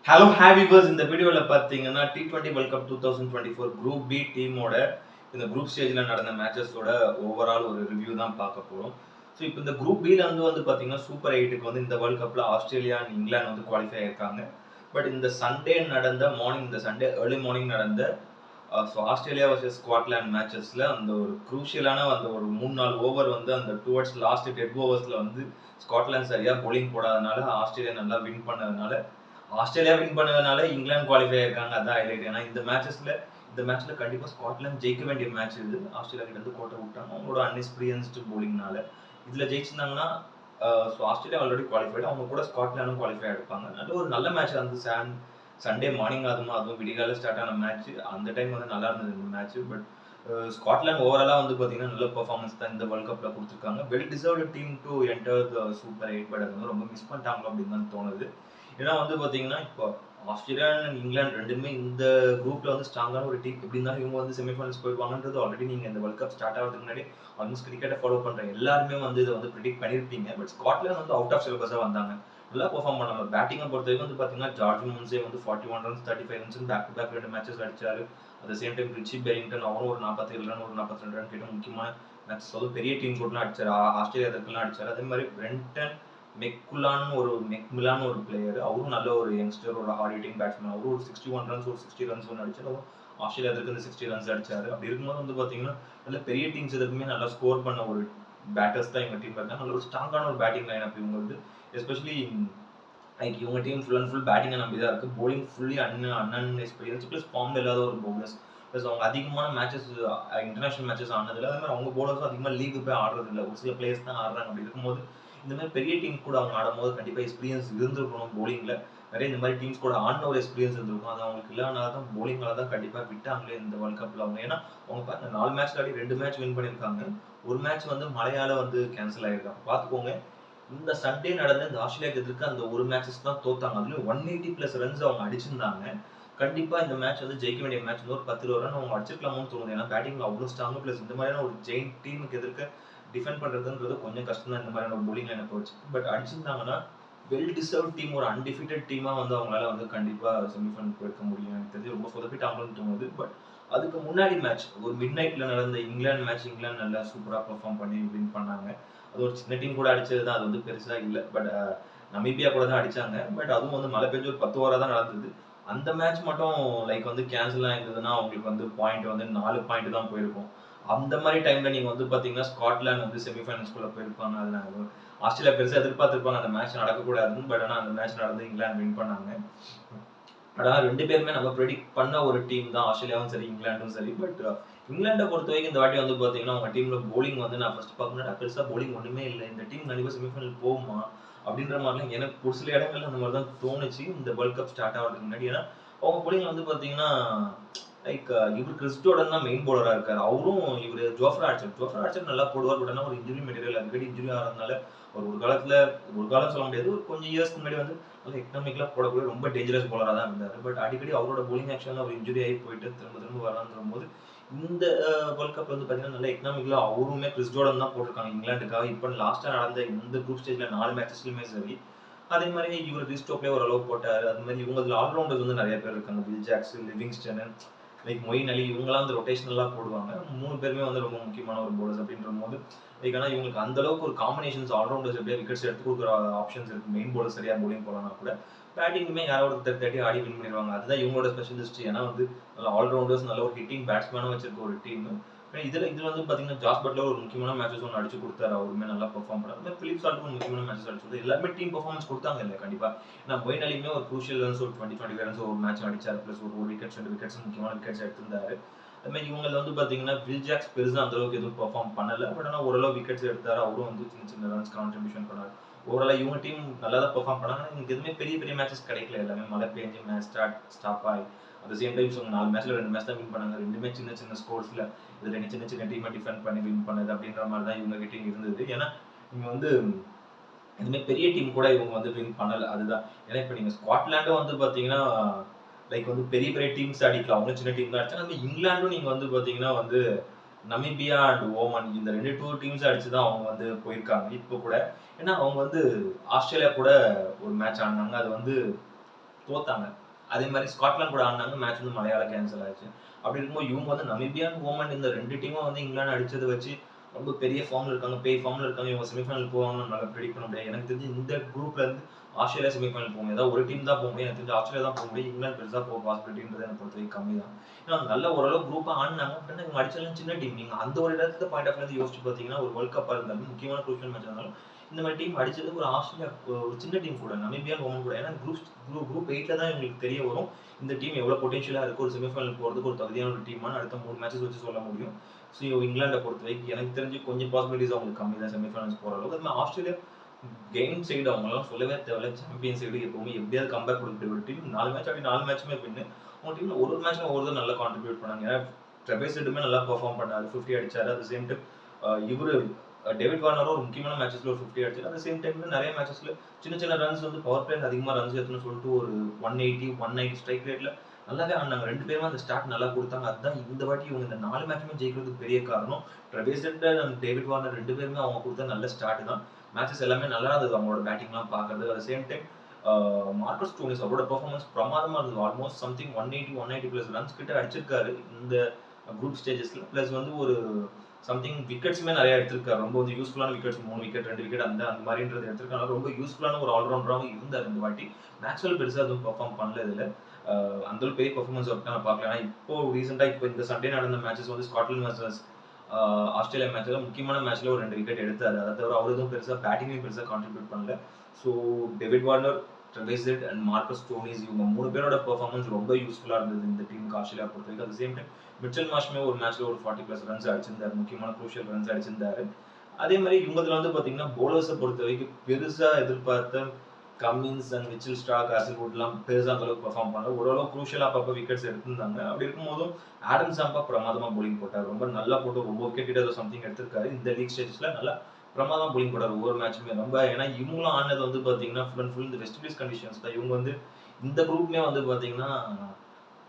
Hello ஹேவிவர்ஸ் இந்த வீடியோவில் பார்த்தீங்கன்னா T20 world cup 2024 group B டீமோட இந்த குரூப் ஸ்டேஜில் நடந்த மேட்சஸோட ஓவரால் ஒரு ரிவ்யூ தான் பார்க்க போகிறோம். ஸோ இப்போ இந்த குரூப் பியில் வந்து பார்த்தீங்கன்னா சூப்பர் 8க்கு வந்து இந்த வேர்ல்ட் கப்பில் ஆஸ்திரேலியா அண்ட் இங்கிலாந்து வந்து குவாலிஃபை ஆயிருக்காங்க. பட் இந்த சண்டே நடந்த இந்த சண்டே ஏர்லி மார்னிங் நடந்த ஸோ ஆஸ்திரேலியா வர்சஸ் ஸ்காட்லாந்து மேட்சஸில் அந்த ஒரு குரூஷியலான அந்த ஒரு 3-4 ஓவர் வந்து அந்த டுவர்ட்ஸ் லாஸ்ட் டெட் ஓவர்ஸில் வந்து ஸ்காட்லாந்து சரியாக bowling போடாதனால ஆஸ்திரேலியா நல்லா வின் பண்ணதுனால இங்கிலாந்து குவாலிஃபை ஆயிருக்காங்க. அதான் ஹைலைட். ஏன்னா இந்த மேட்ச்ல கண்டிப்பா ஸ்காட்லாந்து ஜெயிக்க வேண்டிய மேட்ச் இது. ஆஸ்திரேலியா கிட்ட இருந்து கோட்டை விட்டாங்க அவங்களோட அன்எக்ஸ்பீரியன்ஸ்டு போலிங்னால. இதுல ஜெயிச்சிருந்தாங்கன்னா ஆஸ்திரேலியா ஆல்ரெடி குவாலிஃபைடு. அவங்க கூட ஸ்காட்லாண்டும் குவாலிஃபை ஆயிருப்பாங்க. நல்ல மேட்ச் வந்து சண்டே மார்னிங் அதுவும் விடிகால ஸ்டார்ட் ஆன மேட்ச். அந்த டைம் வந்து நல்லா இருந்தது இந்த மேட்ச். பட் ஸ்காட்லாந்து ஓவராலா வந்து பாத்தீங்கன்னா நல்ல பெர்ஃபார்மன்ஸ் தான் இந்த வேர்ல்ட் கப்ல கொடுத்துருக்காங்க. Well deserved team to enter the super 8. But அது வந்து ரொம்ப மிஸ் பண்ணிட்டாங்க அப்படின்னு தான் தோணுது. ஏன்னா வந்து பாத்தீங்கன்னா இப்போ ஆஸ்திரேலியா அண்ட் இங்கிலாந்து ரெண்டுமே இந்த குரூப்ல வந்து ஸ்ட்ராங்கான ஒரு டீம். எப்படி இருந்தாலும் இவங்க வந்து செமிஃபைனல்ஸ் போயிருவாங்கன்றது ஆல்ரெடி நீங்க இந்த வேர்ல்ட் கப் ஸ்டார்ட் ஆகிறதுக்கு முன்னாடி ஆல்மோஸ்ட் கிரிக்கெட்டை ஃபாலோ பண்ற எல்லாருமே வந்து இதை வந்து ப்ரிடிக்ட் பண்ணியிருப்பீங்க. பட் ஸ்காட்லாந்து வந்து அவுட் ஆஃப் சிலபஸா வந்தாங்க. நல்லா பெர்ஃபார்ம் பண்ணாங்க. பேட்டிங்கை பொறுத்த வரைக்கும் வந்து பாத்தீங்கன்னா ஜார்ஜ் முன்சே வந்து 41 runs 35 runs back to back 2 matches அடிச்சாரு. At same time Richie Berrington அவரும் ஒரு 47 ரன் ஒரு 42 ரன் கிட்ட முக்கியமான மேட்சஸ் வந்து பெரிய டீம் கூடலாம் அடிச்சாரு. ஆஸ்திரேலியா இதற்கெல்லாம் அடிச்சாரு. அதே மாதிரி பிரெண்டன் மெக்மிலான் ஒரு பிளேயர். அவரும் நல்ல ஒரு யங்ஸ்டர், ஒரு ஹார்ட் ஹிட்டிங் பேட்ஸ்மேன். அவரும் ஒரு 61 ரன்ஸ் ஒரு 60 ரன்ஸ் ஒன்று அடிச்சாரு. ஆஸ்திரேலியா இந்த 60 ரன்ஸ் அடிச்சாரு. அப்படி இருக்கும்போது வந்து பாத்தீங்கன்னா நல்ல பெரிய டீம்ஸ் எதுக்குமே நல்லா ஸ்கோர் பண்ண ஒரு பேட்டர்ஸ் தான் எங்க டீம் இருக்காங்க. நல்ல ஒரு ஸ்ட்ராங்கான ஒரு பேட்டிங் லைன் அப் இவங்க வந்து எஸ்பெஷலி லைக் இவங்க டீம் ஃபுல் அண்ட் ஃபுல் பேட்டிங்கை நம்பி தான் இருக்கு. போலிங் ஃபுல்லி அன்எக்ஸ்பீரியன்ஸ் ப்ளஸ் ஃபார்ம்ல இல்லாத ஒரு பவுலர்ஸ். ப்ளஸ் அவங்க அதிகமான மேட்சஸ் இன்டர்நேஷனல் மேட்சஸ் ஆனதில்லை. அதே மாதிரி அவங்க பவுலர்ஸும் அதிகமாக லீக்கு போய் ஆடுறது இல்லை. ஒரு சில பிளேயர்ஸ் தான் ஆடுறாங்க. அப்படி இருக்கும்போது இந்த மாதிரி பெரிய டீம் கூட அவங்க ஆடும்போது கண்டிப்பாக எக்ஸ்பீரியன்ஸ் இருந்திருக்கணும். போலிங்கில் நிறைய இந்த மாதிரி டீம்ஸ் கூட ஆடின ஒரு எக்ஸ்பீரியன்ஸ் இருந்திருக்கும். அது அவங்களுக்கு இல்லைனா தான் போலிங்கால தான் கண்டிப்பாக விட்டாங்களே இந்த வேர்ல்ட் கப்பில் அவங்க. ஏன்னா அவங்க பாருங்க 4 மேட்ச் ஆடி 2 மேட்ச் வின் பண்ணியிருக்காங்க. ஒரு மேட்ச் வந்து மழையால வந்து கேன்சல் ஆயிருக்காங்க. பார்த்துக்கோங்க. இந்த சண்டே நடந்த இந்த ஆஸ்திரேலியாவுக்கு எதிர்க்க அந்த ஒரு மேட்சஸ் தான் தோத்தாங்க. அதுலயும் 180+ ரன்ஸ் அவங்க அடிச்சிருந்தாங்க. கண்டிப்பா இந்த மேட்ச் வந்து ஜெயிக்க வேண்டிய மேட்ச் வந்து ஒரு 10-20 ரன் அவங்க அடிச்சிருக்கலாமோன்னு தோணுது. ஏன்னா பேட்டிங்ல அவ்வளவு ஸ்ட்ராங். பிளஸ் இந்த மாதிரியான ஒரு ஜெயிண்ட் டீமுக்கு எதிர்க்க டிஃபெண்ட் பண்றதுன்றது கொஞ்சம் கஷ்டம் தான் இந்த மாதிரியான ஒரு போலிங் லைனை வச்சு. பட் அடிச்சிருந்தாங்கன்னா வெல் டிசர்வ் டீம், ஒரு அன்டிஃபிட்டட் டீமா வந்து அவங்களால வந்து கண்டிப்பா செமிஃபைனல் போயிருக்க முடியும். எனக்கு தெரிஞ்சு ரொம்ப சொதப்பிட்டாங்கன்னு தோணுது. பட் அதுக்கு முன்னாடி மேட்ச் ஒரு மிட் நைட்ல நடந்த இங்கிலாந்து மேட்ச், இங்கிலாந்து நல்லா சூப்பரா பெர்ஃபார்ம் பண்ணி வின் பண்ணாங்க. அது ஒரு சின்ன டீம் கூட அடிச்சது தான். அது வந்து பெருசா இல்லை. பட் நமீபியா கூட தான் அடிச்சாங்க. பட் அதுவும் வந்து மழை பெஞ்சு ஒரு 10 ஓவரா தான் நடந்தது. அந்த மேட்ச் மட்டும் லைக் வந்து கேன்சல் ஆயிருந்ததுன்னா அவங்களுக்கு வந்து பாயிண்ட் வந்து 4 பாயிண்ட் தான் போயிருக்கும். அந்த மாதிரி டைம்ல நீங்க வந்து பாத்தீங்கன்னா ஸ்காட்லாந்து வந்து செமிஃபைனல்ஸ்குள்ள போயிருப்பாங்க. அதனால ஆஸ்திரேலியா பெருசா எதிர்பார்த்திருப்பாங்க அந்த மேட்ச் நடக்கக்கூடாதுன்னு. பட் ஆனா அந்த மேட்ச் நடந்து இங்கிலாந்து வின் பண்ணாங்க. ஆனா 2 பேருமே நம்ம ப்ரெடிக்ட் பண்ண ஒரு டீம் தான். ஆஸ்திரேலியாவும் சரி இங்கிலாண்டும் சரி. பட் இங்கிலாண்டை பொறுத்த வரைக்கும் இந்த வாட்டி வந்து பாத்தீங்கன்னா அவங்க டீம்ல போலிங் வந்து நான் ஃபர்ஸ்ட் பார்க்கணும்னா பெருசா போலிங் ஒண்ணுமே இல்லை. இந்த டீம் கண்டிப்பா செமிஃபைனல் போகுமா அப்படின்ற மாதிரிலாம் எனக்கு ஒரு சில இடங்கள்ல அந்த மாதிரி தான் தோணுச்சு இந்த வேர்ல்ட் கப் ஸ்டார்ட் ஆகிறதுக்கு முன்னாடி. ஏன்னா அவங்க போலிங் வந்து பாத்தீங்கன்னா லைக் இவர் கிறிஸ் ஜோர்டன் தான் மெயின் பவுலரா இருக்காரு. அவரும் இவர் ஜோஃப்ரா ஆர்ச்சர் நல்லா போடுவார். பட் ஆனால் ஒரு இன்ஜுரி மெட்டீரியல் அடிக்கடி இன்ஜுரி ஆகிறதுனால ஒரு காலம் சொல்ல முடியாது. ஒரு கொஞ்சம் இயர்ஸ்க்கு முன்னாடி வந்து நல்ல எக்கனாமிக்கலா போடக்கூடிய ரொம்ப டேஞ்சரஸ் பவுலரா தான் இருந்தாரு. பட் அடிக்கடி அவரோட போலிங் ஆக்ஷன்ல அவர் இன்ஜுரி ஆகி போயிட்டு திரும்ப வரான்ற போது இந்த வேர்ல்ட் கப் வந்து பாத்தீங்கன்னா நல்ல எக்கனாமிக்கலா அவருமே கிறிஸ் ஜோர்டன் தான் போட்டிருக்காங்க இங்கிலாந்துக்காக. இப்போ லாஸ்டா நடந்த இந்த குரூப் ஸ்டேஜ்ல 4 மேட்சஸ்லயுமே சரி. அதே மாதிரி இவர் ரிஸ்டோக்லேயே ஓரளவு போட்டாரு. அது மாதிரி இவங்க ஆல்ரவுண்டர்ஸ் வந்து நிறைய பேர் இருக்காங்க. Will Jacks, Livingstone, like Moeen Ali, இவங்கலாம் வந்து ரொட்டேஷனலா போடுவாங்க. 3 பேருமே வந்து ரொம்ப முக்கியமான ஒரு பவுலர்ஸ் அப்படின்ற போது லைக் ஆனா இவங்களுக்கு அந்த அளவுக்கு ஒரு காம்பினேஷன்ஸ் ஆல்ரவுண்டர்ஸ் எப்படியா விக்கெட்ஸ் எடுத்து கொடுக்குற ஆப்ஷன்ஸ் இருக்கு. மெயின் பவுலர் சரியா போலிங் போலனா கூட பேட்டிங்குமே யாராவது ஒரு 30 ஆடி வின் பண்ணிடுவாங்க. அதுதான் இவங்களோட ஸ்பெஷலிஸ்ட். ஏன்னா வந்து ஆல்ரவுண்டர்ஸ் நல்ல ஒரு ஹிட்டிங் பேட்ஸ்மேனும் வச்சிருக்க ஒரு டீம். இதுல வந்து பாத்தீங்கன்னா ஜாஸ் பட்லர் ஒரு முக்கியமான மேட்சஸ் ஒன்று அடிச்சு கொடுத்தாரு. அவருமே நல்லா பெர்ஃபார்ம் பண்ணாரு. பிலிப் சால்ட் ஒரு முக்கியமான மேட்சஸ் அடிச்சு கொடுத்தாரு. எல்லாருமே டீம் பெர்ஃபார்மன்ஸ் கொடுத்தாங்க இல்லை கண்டிப்பா. ஏன்னா மொயின் அலியுமே ஒரு குரூஷியல் ரன்ஸ் ஒரு 20-25 ரன்ஸ் ஒரு மேட்ச் அடிச்சாரு. பிளஸ் ஒரு விக்கெட்ஸ் 2 விக்கெட்ஸ் முக்கியமான விக்கெட்ஸ் எடுத்திருந்தாரு. அது மாதிரி இவங்க வந்து பாத்தீங்கன்னா வில் ஜாக்ஸ் பெருசா அந்த அளவுக்கு எதுவும் பெர்ஃபார்ம் பண்ணல. பட் ஆனா ஓரளவு விக்கெட்ஸ் எடுத்தாரு. அவரும் வந்து சின்ன சின்ன ரன்ஸ் கான்ட்ரிபியூஷன் பண்ணாரு. ஓவராலா இவங்க டீம் நல்லா தான் பெர்ஃபார்ம் பண்ணாங்க. இவங்களுக்கு எதுவுமே பெரிய பெரிய மேட்சஸ் கிடைக்கல. எல்லாமே மழை பெஞ்சு மேட்ச் ஸ்டாப் ஆகி அட் சேம் டைம்ஸ் அவங்க 4 மேட்ச்ல 2 மேட்ச் தான் வின் பண்ணாங்க. ரெண்டுமே சின்ன சின்ன ஸ்கோர்ஸ்ல இது 2 சின்ன சின்ன டீமை டிஃபெண்ட் பண்ணி வின் பண்ணது அப்படின்ற மாதிரி தான் இவங்க கிட்டே இருந்தது. ஏன்னா இவங்க வந்து எதுவுமே பெரிய டீம் கூட இவங்க வந்து வின் பண்ணல. அதுதான். ஏன்னா இப்போ நீங்க ஸ்காட்லாண்டும் வந்து பாத்தீங்கன்னா லைக் வந்து பெரிய பெரிய டீம்ஸ் அடிக்கலாம். அவங்க சின்ன டீம் தான் அடிச்சாங்க. அந்த இங்கிலாண்டும் நீங்க வந்து பாத்தீங்கன்னா வந்து நமீபியா அண்ட் ஓமன் இந்த 2 டீம்ஸ் அடிச்சுதான் அவங்க வந்து போயிருக்காங்க இப்போ கூட. ஏன்னா அவங்க வந்து ஆஸ்திரேலியா கூட ஒரு மேட்ச் ஆடினாங்க. அது வந்து தோத்தாங்க. அதே மாரி ஸ்காட்லாந்து கூட ஆடுனாங்க. மேட்ச் வந்து மழையால கேன்சல் ஆச்சு. அப்படி இருக்கும்போது இவங்க வந்து நமீபியா, ஓமன் இந்த 2 டீமும் வந்து இங்கிலாந்து அடிச்சத வச்சு ரொம்ப பெரிய ஃபார்ம்ல இருக்காங்க. பேய் ஃபார்ம்ல இருக்காங்க. இவங்க செமிஃபைனல் போவாங்கன்னு நம்மளால பிரெடிக்ட் பண்ண முடியாது. எனக்கு தெரிஞ்சு இந்த குரூப்ல இருந்து ஆஸ்திரேலியா செமிஃபைனல் போக முடியும். ஏதாவது ஒரு டீம் தான் போக முடியும். எனக்கு தெரிஞ்சு ஆஸ்திரேலியா தான் போக முடியும். இங்கிலாந்து பெருசா போக பாசிபிலிட்டின்றது எனக்கு பொறுத்தவரைக்கும் கம்மி தான். ஏன்னா நல்ல ஓரளவு குரூப்பா ஆடுனாங்க. பட் இவங்க அடிச்சதெல்லாம் சின்ன டீம். நீங்க அந்த ஒரு இடத்துல பாயிண்ட் ஆஃப் வியூல யோசிச்சு பார்த்தீங்கன்னா, ஒரு வேர்ல்ட் கப்பா இருந்தாலும், முக்கியமான குரூஷியல் மேட்ச் இருந்தாலும், இந்த மாதிரி டீம் அடிச்சது ஒரு ஆஸ்திரேலியா ஒரு சின்ன டீம் கூட. நமீபியா, ஓமன் கூட. ஏன்னா குரூப் 8ல தான் எங்களுக்கு தெரிய வரும். இந்த டீம் எவ்வளவு பொட்டன்ஷியலா இருக்கு. ஒரு செமிஃபைனல் போறதுக்கு ஒரு தகுதியான ஒரு டீமான அடுத்த 3 மேட்சஸ் வச்சு சொல்ல முடியும். ஸோ இங்கிலாண்டை பொறுத்தவரைக்கும் எனக்கு தெரிஞ்சு கொஞ்சம் பாசிபிலிட்டிஸ் அவங்களுக்கு கம்மி தான் செமிஃபைனல்ஸ் போற அளவுக்கு. அது மாதிரி ஆஸ்திரேலியா கேம் சைடு அவங்களாம் சொல்லவே தேவையில்ல. சாம்பியன் சைடு எப்பவுமே எப்படியாவது கம்பேக் கொடுக்கக்கூடிய ஒரு டீம். 4 மேட்ச் ஆடி 4 மேட்சுமே வின்னு. அவங்க டீம்ல ஒரு மேட்ச்ல ஒருத்தர் நல்லா கான்ட்ரிபியூட் பண்ணாங்க. ஏன்னா ட்ரெபேஸ் ஹெட்டுமே நல்லா பெர்ஃபார்ம் பண்ணாரு. 50 அடிச்சாரு. அட் த சேம் டைம் இவரு டேவிட் வார்னரும் ஒரு முக்கியமான மேட்சஸ்ல ஒரு 50 அடிச்சாரு. அட் த சேம் டைம்ல நிறைய மேட்சஸ்ல சின்ன சின்ன ரன்ஸ் வந்து பவர் பிளேல அதிகமா ரன்ஸ் எடுத்துன்னு சொல்லிட்டு ஒரு 180, 190 ஸ்ட்ரைக் ரேட்ல நல்லாவே ஆடினாங்க. 2 பேருமே அந்த ஸ்டார்ட் நல்லா கொடுத்தாங்க. அதுதான் இந்த வாட்டி இவங்க இந்த 4 மேட்சுமே ஜெயிக்கிறதுக்கு பெரிய காரணம். ட்ரெபேஸ் ஹெட் அண்ட் டேவிட் வார்னர் 2 பேருமே அவங்க கொடுத்த நல்ல ஸ்டார்ட் தான். மேட்சஸ் எல்லாமே நல்லா இருந்தது அவங்களோட பேட்டிங்லாம் பார்க்கறது. At the same time Marcus Stoinis அவரோட பெர்ஃபார்மன்ஸ் பிரமாதமா இருந்தது. ஆல்மோஸ்ட் சம்திங் 180, 190 பிளஸ் ரன்ஸ் கிட்ட அடிச்சிருக்காரு இந்த குரூப் ஸ்டேஜஸ்ல. பிளஸ் வந்து ஒரு சம்திங் விக்கெட்ஸுமே நிறைய எடுத்திருக்காரு. ரொம்ப வந்து யூஸ்ஃபுல்லான விக்கெட்ஸ் 3 விக்கெட் 2 விக்கெட் அந்த மாதிரின்றது எடுத்திருக்காங்க. ரொம்ப யூஸ்ஃபுல்லான ஒரு ஆல்ரவுண்டராகவும் இருந்தார் இந்த வாட்டி. மேக்ஸ்வெல் பெருசாக எதுவும் பெர்ஃபார்ம் பண்ணல இதுல. அந்த அளவுக்கு பெரிய பெர்ஃபார்மன்ஸ் நான் பார்க்கல. ஏன்னா இப்போ ரீசெண்டா இப்போ இந்த சண்டே நடந்த மேட்சஸ் வந்து ஸ்காட்லாந்து வர்சஸ் ஆஸ்திரேலியா மேட்ச்ல முக்கியமான மேட்ச்ல ஒரு 2 விக்கெட் எடுத்தாரு. அதை தவிர அவர் எதுவும் பெருசா பேட்டிங்லையும் பெருசா கான்ட்ரிபியூட் பண்ணல. So David Warner, Travis Head and Marcus Stoinis இவங்க 3 பேரோட பெர்ஃபார்மன்ஸ் ரொம்ப யூஸ்ஃபுல்லா இருந்தது இந்த டீமுக்கு ஆஸ்திரேலியா பொறுத்தவரைக்கும். அட் சேம் டைம் மிச்சல் மார்ஷ்மே ஒரு மேட்ச்ல ஒரு 40+ ரன்ஸ் அடிச்சிருந்தாரு. முக்கியமான குரூஷியல் ரன்ஸ் அடிச்சிருந்தாரு. அதே மாதிரி இவங்கதுல வந்து பாத்தீங்கன்னா போலர்ஸை பொறுத்த வரைக்கும் பெருசா எதிர்பார்த்த கம்மின்ஸ் அண்ட் மிச்சல் ஸ்டார்க், ஹாசல்வுட்லாம் பெருசா அந்த அளவுக்கு பெர்ஃபார்ம் பண்ணல. ஓரளவு குரூஷியலா அப்பப்போ விக்கெட்ஸ் எடுத்திருந்தாங்க. அப்படி இருக்கும்போதும் ஆடம் சாம்பா பிரமாதமா போலிங் போட்டார். ரொம்ப நல்லா போட்டு ரொம்ப விக்கெட் கிட்ட சம்திங் எடுத்திருக்காரு. இந்த லீக் ஸ்டேஜஸ்ல நல்லா பிரமாதமா போலிங் போட்டார் ஒவ்வொரு மேட்சுமே. ரொம்ப ஏன்னா இவங்களும் ஆனது வந்து பாத்தீங்கன்னா ஃபுல் அண்ட் ஃபுல் இந்த வெஸ்ட் இண்டீஸ் கண்டிஷன்ஸ் தான். இவங்க வந்து இந்த குரூப்லயே வந்து பாத்தீங்கன்னா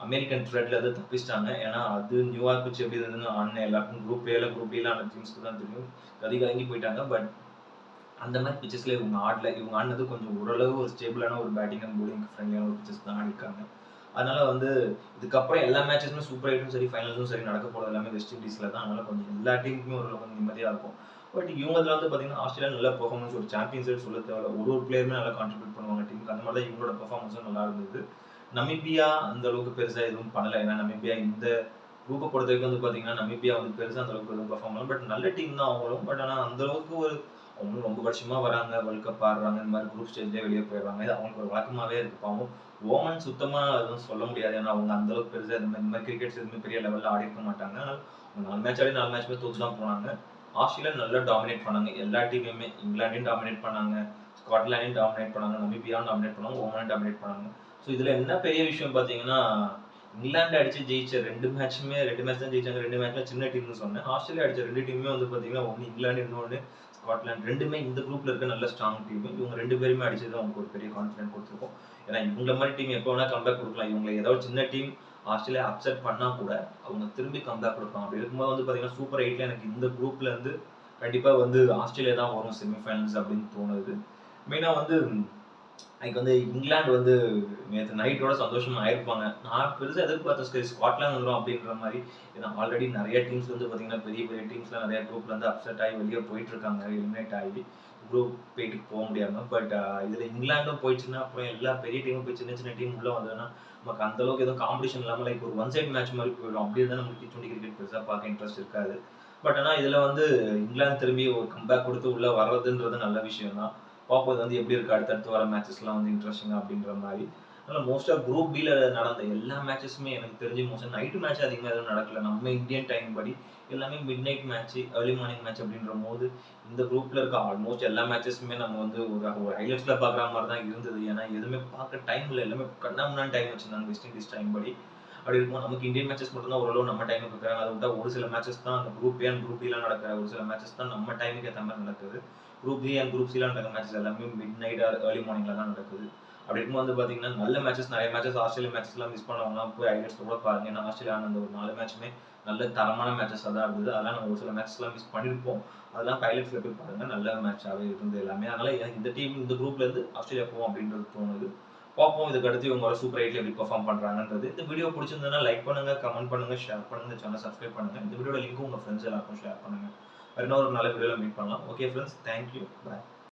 அமெரிக்கன் த்ரெட்ல இருந்து தப்பிச்சிட்டாங்க. ஏன்னா அது நியூயார்க் வச்சு எப்படி இருந்ததுன்னு ஆடின எல்லாருக்கும் குரூப் ஏல குரூப் டில ஆன டீம்ஸ்க்கு தான் தெரியும். கலங்கி போயிட்டாங்க. பட் அந்த மாதிரி பிச்சஸ்ல இவங்க ஆடல. இவங்க ஆடினது கொஞ்சம் ஓரளவு ஒரு ஸ்டேபிளான ஒரு பேட்டிங் அண்ட் போலிங் ஃப்ரெண்ட்லியான ஒரு பிச்சஸ் தான் ஆடிருக்காங்க. அதனால வந்து இதுக்கப்புறம் எல்லா மேட்சஸுமே சூப்பர் எயிட்டும் சரி, ஃபைனல்ஸும் சரி நடக்க போறது எல்லாமே வெஸ்ட் இண்டீஸ்ல தான். அதனால கொஞ்சம் எல்லா டீமுக்குமே ஓரளவு நிம்மதியா இருக்கும். பட் இவங்கதுல வந்து பாத்தீங்கன்னா ஆஸ்திரேலியா நல்ல பெர்ஃபார்மன்ஸ் ஒரு சாம்பியன் சைடு சொல்ல தேவையில்ல. ஒரு பிளேயருமே நல்லா கான்ட்ரிபியூட் பண்ணுவாங்க டீமுக்கு. அந்த மாதிரி தான் இவங்களோட பெர்ஃபார்மன்ஸும் நல்லா இருந்தது. நமீபியா அந்த அளவுக்கு பெருசா எதுவும் பண்ணல. ஏன்னா நமீபியா இந்த குரூப்பை பொறுத்த வரைக்கும் வந்து பாத்தீங்கன்னா நமீபியா வந்து பெருசா அந்த அளவுக்கு எதுவும் பெர்ஃபார்ம் பண்ணல. பட் நல்ல டீம் தான் அவங்களும். பட் ஆனா அந்த அளவுக்கு ஒரு அவங்களும் ரொம்ப வருஷமா வராங்க, வேர்ல்ட் கப் ஆடுறாங்க, இந்த மாதிரி குரூப் ஸ்டேஜ்லேயே வெளியே போயிடுறாங்க. இது அவங்களுக்கு ஒரு வழக்கமாவே இருக்கு. பாவம் ஓமன் சுத்தமா எதுவும் சொல்ல முடியாது. ஏன்னா அவங்க அந்த அளவுக்கு பெருசா இந்த மாதிரி கிரிக்கெட்ஸ் எதுவுமே பெரிய லெவலில் ஆடி இருக்க மாட்டாங்க. அதனால 4 மேட்ச் ஆடி 4 மேட்ச்மே தோத்து தான் போனாங்க. ஆஸ்திரேலியா நல்லா டாமினேட் பண்ணாங்க. எல்லா டீமுமே இங்கிலாண்டையும் டாமினேட் பண்ணாங்க, ஸ்காட்லாண்டையும் டாமினேட் பண்ணாங்க, நமீபியாவும் டாமினேட் பண்ணாங்க, ஓமனையும் டாமினேட் பண்ணாங்க. ஸோ இதுல என்ன பெரிய விஷயம் பாத்தீங்கன்னா இங்கிலாந்து அடிச்சு ஜெயிச்ச 2 மேட்சுமே 2 மேட்ச் தான் ஜெயிச்சாங்க. 2 மேட்ச்ல சின்ன டீம்னு சொன்னேன். ஆஸ்திரேலியா அடிச்ச 2 டீமுமே வந்து பாத்தீங்கன்னா ஒன்னு இங்கிலாந்து, இன்னொன்னு ஸ்காட்லாந்து. 2மே இந்த குரூப்ல இருக்க நல்ல ஸ்ட்ராங் டீம். இவங்க 2 பேருமே அடிச்சது அவங்களுக்கு ஒரு பெரிய கான்ஃபிடன்ட் கொடுத்துருக்கும். ஏன்னா இவங்கள மாதிரி டீம் எப்போ வேணா கம்பேக் கொடுக்கலாம். இவங்க ஏதாவது சின்ன டீம் ஆஸ்திரேலியா அப்செட் பண்ணா கூட அவங்க திரும்பி கம்பேக் கொடுப்பாங்க. அப்படி இருக்கும்போது வந்து பாத்தீங்கன்னா சூப்பர் 8ல எனக்கு இந்த குரூப்ல இருந்து கண்டிப்பா வந்து ஆஸ்திரேலியா தான் வரும் செமிஃபைனல்ஸ் அப்படின்னு தோணுது. மெயினா வந்து எனக்கு வந்து இங்கிலாந்து வந்து நேற்று நைட்டோட சந்தோஷமா ஆயிருப்பாங்க. நான் பெருசா எதிர்பார்த்த ஸ்காட்லாந்து வந்துடும் அப்படின்ற மாதிரி. ஏன்னா ஆல்ரெடி நிறைய டீம்ஸ் வந்து பார்த்தீங்கன்னா பெரிய பெரிய டீம்ஸ்லாம் நிறைய குரூப்ல இருந்து அப்செட் ஆகி வெளியே போயிட்டு இருக்காங்க. எலிமினேட் ஆகி குரூப் போயிட்டுக்கு போக முடியாம. பட் இதுல இங்கிலாண்டும் போயிடுச்சுன்னா அப்புறம் எல்லா பெரிய டீமும் போய் சின்ன சின்ன டீம் உள்ள வந்ததுன்னா நமக்கு அந்த அளவுக்கு எதுவும் காம்படிஷன் இல்லாமல் லைக் ஒரு ஒன் சைட் மேட்ச் மாதிரி போயிடும். அப்படி இருந்தால் நமக்கு T20 கிரிக்கெட் பெருசா பார்க்க இன்ட்ரெஸ்ட் இருக்காது. பட் ஆனால் இதுல வந்து இங்கிலாந்து திரும்பி ஒரு கம்பேக் கொடுத்து உள்ள வர்றதுன்றது நல்ல விஷயம் தான். பார்ப்போம் வந்து எப்படி இருக்கு அடுத்தடுத்து வர மேட்சஸ்லாம் வந்து இன்ட்ரெஸ்டிங்கா அப்படின்ற மாதிரி. அதனால மோஸ்டா குரூப் பில நடந்த எல்லா மேட்சஸுமே எனக்கு தெரிஞ்சு மோஸ்டா நைட் மேட்ச் அதிகமா எதுவும் நடக்கல. நம்ம இந்தியன் டைம் படி எல்லாமே mid night match, early morning match அப்படின்ற போது இந்த குரூப்ல இருக்க ஆல்மோஸ்ட் எல்லா மேட்சஸுமே நம்ம வந்து ஒரு ஹைலைட்ஸ்ல பாக்குற மாதிரி தான் இருந்தது. ஏன்னா எதுவுமே பார்க்க டைம் இல்லை. எல்லாமே கண்ணா முன்னாடி டைம் வச்சிருந்தாங்க வெஸ்ட் இண்டீஸ் டைம் படி. அப்படி இருக்கும்போது நமக்கு இந்தியன் மேட்சஸ் மட்டும் தான் ஓரளவு நம்ம டைமுக்கு இருக்கிறாங்க. அதை விட்டா ஒரு சில மேட்சஸ் தான் அந்த குரூப் ஏ அண்ட் குரூப் பிலாம் நடக்கிற ஒரு சில மேட்சஸ் தான் நம்ம டைமுக்கு ஏற்ற மாதிரி நடக்குது. Group B and group slam நடக்கிற மேட்சஸ் எல்லாமே மிட் நைட் ஆர் ஏர்லி மார்னிங்ல தான் நடக்குது. அப்படி இருக்கும்போது வந்து பாத்தீங்கன்னா நல்ல மேட்சஸ் நிறைய மேட்சஸ் ஆஸ்திரேலியா மேட்சஸ்லாம் மிஸ் பண்ணவங்கலாம் போய் ஹைலைட்ஸ் கூட பாருங்க. ஏன்னா ஆஸ்திரேலியா அந்த ஒரு 4 மேட்சுமே நல்ல தரமான மேட்சஸாக தான் இருந்தது. அதெல்லாம் நம்ம ஒரு சில மேட்ச்லாம் மிஸ் பண்ணியிருப்போம். அதெல்லாம் ஹைலைட்ஸ்ல போய் பாருங்க. நல்ல மேட்சாகவே இருந்தது எல்லாமே. அதனால எனக்கு இந்த டீம் இந்த குரூப்ல இருந்து ஆஸ்திரேலியா போவோம் அப்படின்றது தோணுது. பார்ப்போம் இதுக்கு அடுத்து இவங்க ஒரு சூப்பர் 8ல எப்படி பெர்ஃபார்ம் பண்றாங்கன்றது. இந்த வீடியோ பிடிச்சிருந்ததுன்னா லைக் பண்ணுங்க, கமெண்ட் பண்ணுங்க, ஷேர் பண்ணுங்க, சேனல் சப்ஸ்கிரைப் பண்ணுங்க. இந்த வீடியோட லிங்க் உங்க ஃப்ரெண்ட்ஸ் எல்லாருக்கும் ஷேர் பண்ணுங்க. வேற இன்னொரு நல்ல வீடியோல மீட் பண்ணலாம். Okay friends, thank you. By.